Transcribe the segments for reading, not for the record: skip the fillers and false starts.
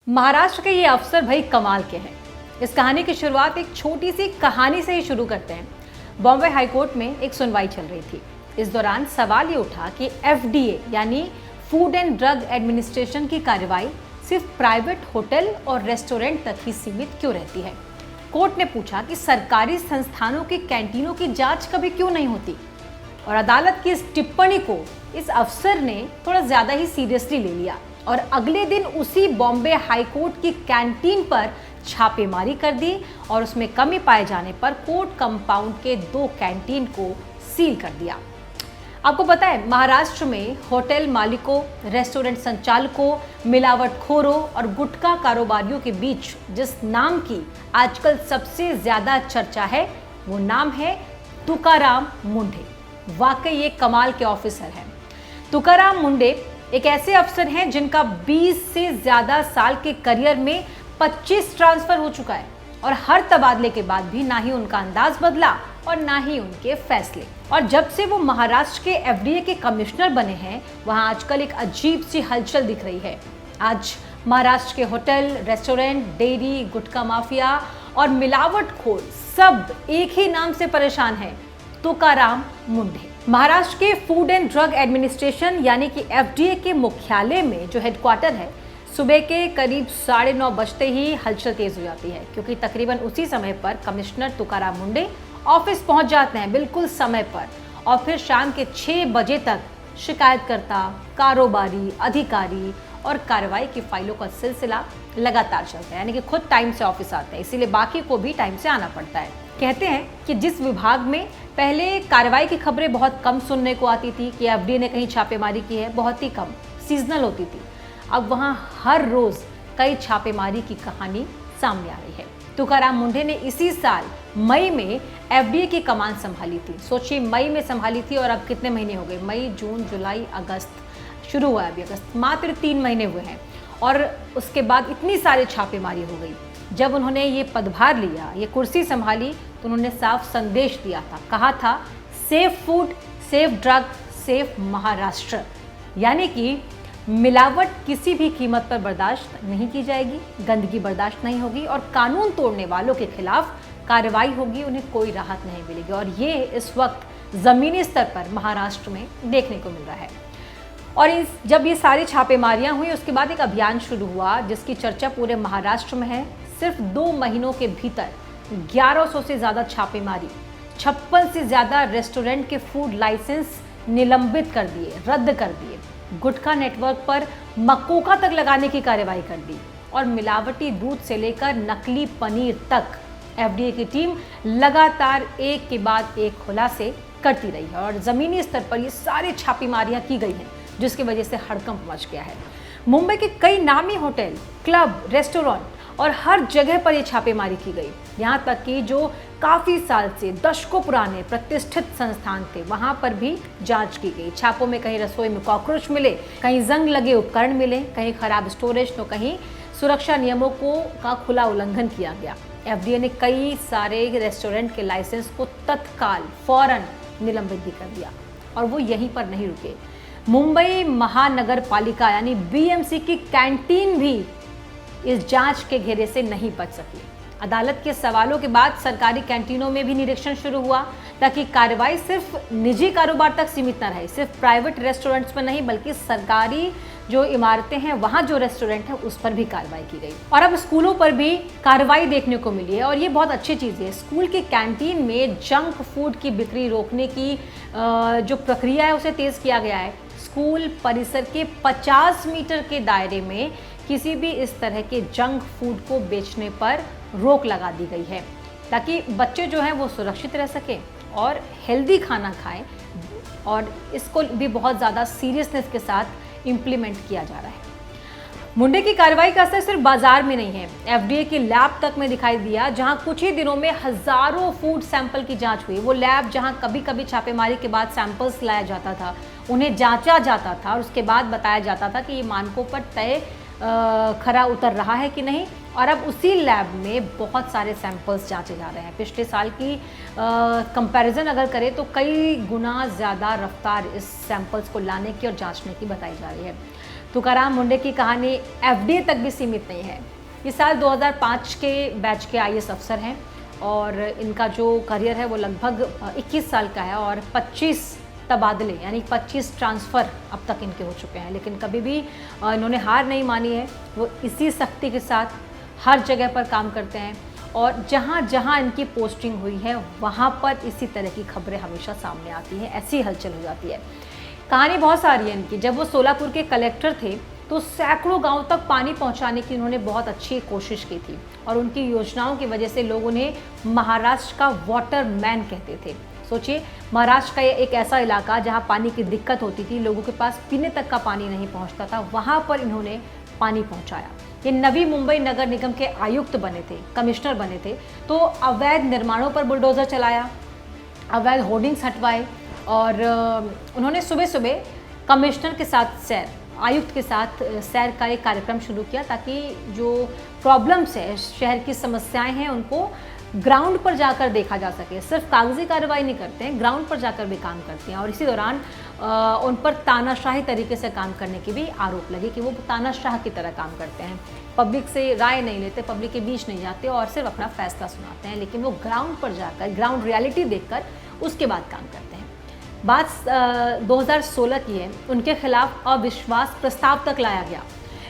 महाराष्ट्र के ये अफसर भाई कमाल के हैं। इस कहानी की शुरुआत एक छोटी सी कहानी से ही शुरू करते हैं। बॉम्बे हाईकोर्ट में एक सुनवाई चल रही थी। इस दौरान सवाल ये उठा कि एफडीए यानी फूड एंड ड्रग एडमिनिस्ट्रेशन की कार्रवाई सिर्फ प्राइवेट होटल और रेस्टोरेंट तक ही सीमित क्यों रहती है। कोर्ट ने पूछा कि सरकारी संस्थानों की कैंटीनों की जांच कभी क्यों नहीं होती, और अदालत की इस टिप्पणी को इस अफसर ने थोड़ा ज्यादा ही सीरियसली ले लिया और अगले दिन उसी बॉम्बे हाईकोर्ट की कैंटीन पर छापेमारी कर दी और उसमें कमी पाए जाने पर कोर्ट कंपाउंड के 2 कैंटीन को सील कर दिया। आपको पता है, महाराष्ट्र में होटल मालिकों, रेस्टोरेंट संचालकों, मिलावटखोरों और गुटखा कारोबारियों के बीच जिस नाम की आजकल सबसे ज्यादा चर्चा है वो नाम है तुकाराम मुंढे। वाकई ये कमाल के ऑफिसर हैं। तुकाराम मुंढे एक ऐसे अफसर हैं जिनका 20 से ज्यादा साल के करियर में 25 ट्रांसफर हो चुका है और हर तबादले के बाद भी ना ही उनका अंदाज बदला और ना ही उनके फैसले। और जब से वो महाराष्ट्र के एफडीए के कमिश्नर बने हैं, वहां आजकल एक अजीब सी हलचल दिख रही है। आज महाराष्ट्र के होटल, रेस्टोरेंट, डेयरी, गुटखा माफिया और मिलावटखोर सब एक ही नाम से परेशान हैं, तुकाराम मुंढे। महाराष्ट्र के फूड एंड ड्रग एडमिनिस्ट्रेशन यानी कि एफडीए के मुख्यालय में जो हेडक्वार्टर है, सुबह के करीब 9:30 बजते ही हलचल तेज हो जाती है, क्योंकि तकरीबन उसी समय पर कमिश्नर तुकाराम मुंढे ऑफिस पहुंच जाते हैं बिल्कुल समय पर, और फिर शाम के 6 बजे तक शिकायतकर्ता, कारोबारी, अधिकारी और कार्रवाई की फाइलों का सिलसिला लगातार चलता है। यानी कि खुद टाइम से ऑफिस आते हैं, इसीलिए बाकी को भी टाइम से आना पड़ता है। कहते हैं कि जिस विभाग में पहले कार्रवाई की खबरें बहुत कम सुनने को आती थी कि एफडीए ने कहीं छापेमारी की है, बहुत ही कम, सीजनल होती थी, अब वहां हर रोज कई छापेमारी की कहानी सामने आ रही है। तुकाराम मुंढे ने इसी साल मई में एफडीए की कमान संभाली थी। सोचिए, मई में संभाली थी और अब कितने महीने हो गए? मई, जून, जुलाई, अगस्त, शुरू हुआ अभी अगस्त, मात्र 3 महीने हुए हैं और उसके बाद इतनी सारी छापेमारी हो गई। जब उन्होंने ये पदभार लिया, ये कुर्सी संभाली, तो उन्होंने साफ संदेश दिया था, कहा था safe food, safe drug, safe Maharashtra. यानी कि मिलावट किसी भी कीमत पर बर्दाश्त नहीं की जाएगी, गंदगी बर्दाश्त नहीं होगी और कानून तोड़ने वालों के खिलाफ कार्रवाई होगी, उन्हें कोई राहत नहीं मिलेगी। और ये इस वक्त जमीनी स्तर पर महाराष्ट्र में देखने को मिल रहा है। और जब ये सारी छापेमारियां हुई, उसके बाद एक अभियान शुरू हुआ जिसकी चर्चा पूरे महाराष्ट्र में है। सिर्फ 2 महीनों के भीतर 1100 से ज़्यादा छापेमारी, 56 से ज़्यादा रेस्टोरेंट के फूड लाइसेंस निलंबित कर दिए, रद्द कर दिए, गुटखा नेटवर्क पर मकोका तक लगाने की कार्रवाई कर दी और मिलावटी दूध से लेकर नकली पनीर तक एफडीए की टीम लगातार एक के बाद एक खुलासे करती रही है। और ज़मीनी स्तर पर ये सारी छापेमारियां की गई हैं, जिसकी वजह से हड़कंप मच गया है। मुंबई के कई नामी होटल, क्लब, रेस्टोरेंट और हर जगह पर ये छापेमारी की गई। यहाँ तक कि जो काफ़ी साल से, दशकों पुराने प्रतिष्ठित संस्थान थे, वहाँ पर भी जांच की गई। छापों में कहीं रसोई में कॉकरोच मिले, कहीं जंग लगे उपकरण मिले, कहीं खराब स्टोरेज, तो कहीं सुरक्षा नियमों का खुला उल्लंघन किया गया। एफडीए ने कई सारे रेस्टोरेंट के लाइसेंस को तत्काल फौरन निलंबित भी कर दिया और वो यहीं पर नहीं रुके। मुंबई महानगर पालिका यानी बीएमसी की कैंटीन भी इस जांच के घेरे से नहीं बच सकी। अदालत के सवालों के बाद सरकारी कैंटीनों में भी निरीक्षण शुरू हुआ, ताकि कार्रवाई सिर्फ निजी कारोबार तक सीमित न रहे, सिर्फ प्राइवेट रेस्टोरेंट्स में नहीं बल्कि सरकारी जो इमारतें हैं वहाँ जो रेस्टोरेंट है उस पर भी कार्रवाई की गई। और अब स्कूलों पर भी कार्रवाई देखने को मिली है और ये बहुत अच्छी चीज़ है। स्कूल की कैंटीन में जंक फूड की बिक्री रोकने की जो प्रक्रिया है उसे तेज़ किया गया है। स्कूल परिसर के 50 मीटर के दायरे में किसी भी इस तरह के जंक फूड को बेचने पर रोक लगा दी गई है, ताकि बच्चे जो हैं वो सुरक्षित रह सकें और हेल्दी खाना खाएं। और इसको भी बहुत ज़्यादा सीरियसनेस के साथ इम्प्लीमेंट किया जा रहा है। मुंडे की कार्रवाई का असर सिर्फ बाजार में नहीं है, एफडीए की लैब तक में दिखाई दिया, जहां कुछ ही दिनों में हजारों फूड सैंपल की जांच हुई। वो लैब जहां कभी कभी छापेमारी के बाद सैंपल्स लाया जाता था, उन्हें जांचा जाता था और उसके बाद बताया जाता था कि ये मानकों पर तय खरा उतर रहा है कि नहीं। और अब उसी लैब में बहुत सारे सैंपल्स जांचे जा रहे हैं। पिछले साल की कंपैरिजन अगर करें तो कई गुना ज़्यादा रफ्तार इस सैंपल्स को लाने की और जांचने की बताई जा रही है। तुकाराम मुंडे की कहानी एफडीए तक भी सीमित नहीं है। ये साल 2005 के बैच के आईएएस अफसर हैं और इनका जो करियर है वो लगभग 21 साल का है और 25 तबादले यानी 25 ट्रांसफ़र अब तक इनके हो चुके हैं, लेकिन कभी भी इन्होंने हार नहीं मानी है। वो इसी सख्ती के साथ हर जगह पर काम करते हैं और जहाँ जहाँ इनकी पोस्टिंग हुई है वहाँ पर इसी तरह की खबरें हमेशा सामने आती हैं, ऐसी हलचल हो जाती है। कहानी बहुत सारी है इनकी। जब वो सोलापुर के कलेक्टर थे तो सैकड़ों गांव तक पानी पहुंचाने की उन्होंने बहुत अच्छी कोशिश की थी और उनकी योजनाओं की वजह से लोग उन्हें महाराष्ट्र का वाटर मैन कहते थे। सोचिए, महाराष्ट्र का एक ऐसा इलाका जहां पानी की दिक्कत होती थी, लोगों के पास पीने तक का पानी नहीं पहुंचता था, वहां पर इन्होंने पानी पहुंचाया। ये नवी मुंबई नगर निगम के आयुक्त बने थे, कमिश्नर बने थे, तो अवैध निर्माणों पर बुलडोज़र चलाया, अवैध होर्डिंग्स हटवाए और उन्होंने सुबह सुबह कमिश्नर के साथ आयुक्त के साथ सैर का एक कार्यक्रम शुरू किया ताकि जो प्रॉब्लम्स है, शहर की समस्याएं हैं, उनको ग्राउंड पर जाकर देखा जा सके। सिर्फ कागजी कार्रवाई नहीं करते हैं, ग्राउंड पर जाकर भी काम करते हैं और इसी दौरान उन पर तानाशाही तरीके से काम करने की भी आरोप लगे कि वो तानाशाह की तरह काम करते हैं, पब्लिक से राय नहीं लेते, पब्लिक के बीच नहीं जाते और सिर्फ अपना फैसला सुनाते हैं, लेकिन वो ग्राउंड पर जाकर ग्राउंड रियलिटी देखकर उसके बाद काम करते हैं। बात 2016 की है, उनके खिलाफ अविश्वास प्रस्ताव तक लाया गया,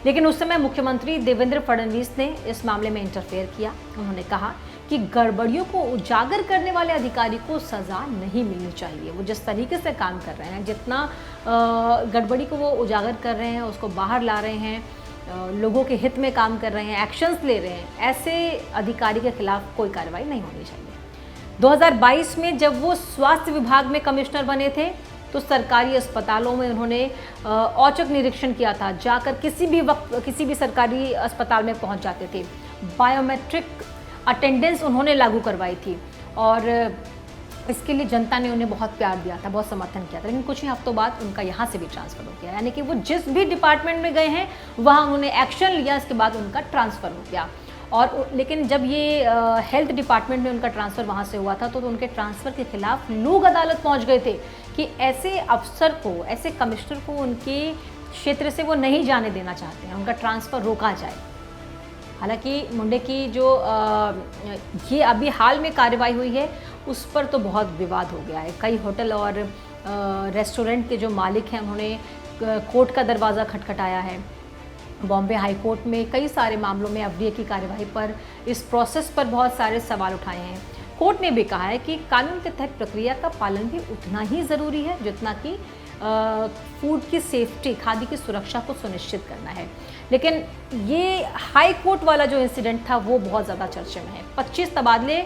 लेकिन उस समय मुख्यमंत्री देवेंद्र फडणवीस ने इस मामले में इंटरफेयर किया। उन्होंने कहा कि गड़बड़ियों को उजागर करने वाले अधिकारी को सज़ा नहीं मिलनी चाहिए। वो जिस तरीके से काम कर रहे हैं, जितना गड़बड़ी को वो उजागर कर रहे हैं, उसको बाहर ला रहे हैं, लोगों के हित में काम कर रहे हैं, एक्शंस ले रहे हैं, ऐसे अधिकारी के खिलाफ कोई कार्रवाई नहीं होनी चाहिए। 2022 में जब वो स्वास्थ्य विभाग में कमिश्नर बने थे तो सरकारी अस्पतालों में उन्होंने औचक निरीक्षण किया था। जाकर किसी भी वक्त किसी भी सरकारी अस्पताल में पहुंच जाते थे। बायोमेट्रिक अटेंडेंस उन्होंने लागू करवाई थी और इसके लिए जनता ने उन्हें बहुत प्यार दिया था, बहुत समर्थन किया था, लेकिन कुछ ही हफ्तों बाद उनका यहाँ से भी ट्रांसफ़र हो गया। यानी कि वो जिस भी डिपार्टमेंट में गए हैं वहाँ उन्होंने एक्शन लिया, इसके बाद उनका ट्रांसफ़र हो गया। और लेकिन जब ये हेल्थ डिपार्टमेंट में उनका ट्रांसफ़र वहाँ से हुआ था तो उनके ट्रांसफ़र के खिलाफ लोग अदालत पहुँच गए थे कि ऐसे अफसर को, ऐसे कमिश्नर को उनके क्षेत्र से वो नहीं जाने देना चाहते हैं, उनका ट्रांसफ़र रोका जाए। हालांकि मुंडे की जो ये अभी हाल में कार्रवाई हुई है उस पर तो बहुत विवाद हो गया है। कई होटल और रेस्टोरेंट के जो मालिक हैं उन्होंने कोर्ट का दरवाज़ा खटखटाया है। बॉम्बे हाई कोर्ट में कई सारे मामलों में एफडीए की कार्रवाई पर, इस प्रोसेस पर बहुत सारे सवाल उठाए हैं। कोर्ट ने भी कहा है कि कानून के तहत प्रक्रिया का पालन भी उतना ही ज़रूरी है जितना कि फूड की सेफ्टी, खाद्य की सुरक्षा को सुनिश्चित करना है। लेकिन ये हाई कोर्ट वाला जो इंसिडेंट था वो बहुत ज़्यादा चर्चे में है। 25 तबादले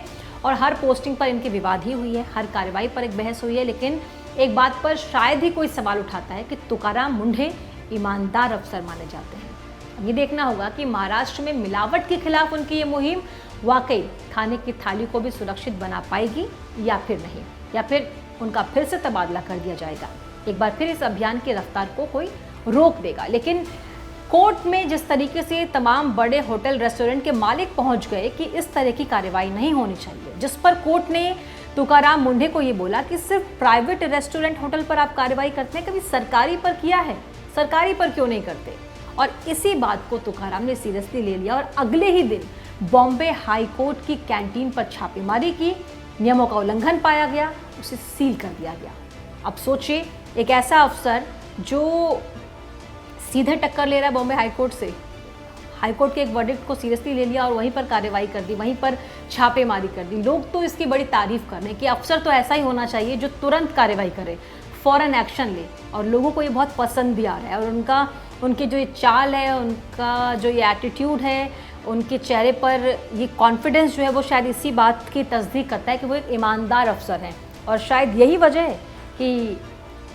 और हर पोस्टिंग पर इनकी विवाद ही हुई है, हर कार्रवाई पर एक बहस हुई है, लेकिन एक बात पर शायद ही कोई सवाल उठाता है कि तुकाराम मुंडे ईमानदार अफसर माने जाते हैं। अब ये देखना होगा कि महाराष्ट्र में मिलावट के खिलाफ उनकी ये मुहिम वाकई खाने की थाली को भी सुरक्षित बना पाएगी या फिर नहीं, या फिर उनका फिर से तबादला कर दिया जाएगा। एक बार फिर इस अभियान की रफ्तार को कोई रोक देगा। लेकिन कोर्ट में जिस तरीके से तमाम बड़े होटल रेस्टोरेंट के मालिक पहुंच गए कि इस तरह की कार्रवाई नहीं होनी चाहिए, जिस पर कोर्ट ने तुकाराम मुंडे को ये बोला कि सिर्फ प्राइवेट रेस्टोरेंट होटल पर आप कार्रवाई करते हैं, कभी सरकारी पर किया है, सरकारी पर क्यों नहीं करते। और इसी बात को तुकाराम ने सीरियसली ले लिया और अगले ही दिन बॉम्बे हाई कोर्ट की कैंटीन पर छापेमारी की, नियमों का उल्लंघन पाया गया, उसे सील कर दिया गया। अब सोचिए, एक ऐसा अफसर जो सीधे टक्कर ले रहा है बॉम्बे हाई कोर्ट से, हाई कोर्ट के एक वर्डिक्ट को सीरियसली ले लिया और वहीं पर कार्रवाई कर दी, वहीं पर छापेमारी कर दी। लोग तो इसकी बड़ी तारीफ कर रहे हैं कि अफसर तो ऐसा ही होना चाहिए जो तुरंत कार्रवाई करे, फ़ौरन एक्शन ले, और लोगों को ये बहुत पसंद भी आ रहा है। और उनकी जो ये चाल है, उनका जो ये एटीट्यूड है, उनके चेहरे पर ये कॉन्फिडेंस जो है वो शायद इसी बात की तस्दीक करता है कि वो एक ईमानदार अफसर हैं। और शायद यही वजह है कि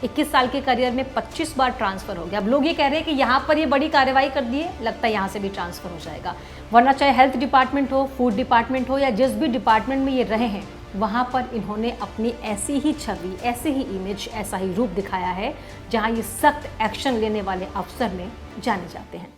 21 साल के करियर में 25 बार ट्रांसफ़र हो गया। अब लोग ये कह रहे हैं कि यहाँ पर ये बड़ी कार्रवाई कर दिए, लगता है यहाँ से भी ट्रांसफ़र हो जाएगा। वरना चाहे हेल्थ डिपार्टमेंट हो, फूड डिपार्टमेंट हो, या जिस भी डिपार्टमेंट में ये रहे हैं, वहाँ पर इन्होंने अपनी ऐसी ही छवि, ऐसी ही इमेज, ऐसा ही रूप दिखाया है जहाँ ये सख्त एक्शन लेने वाले अफसर में जाने जाते हैं।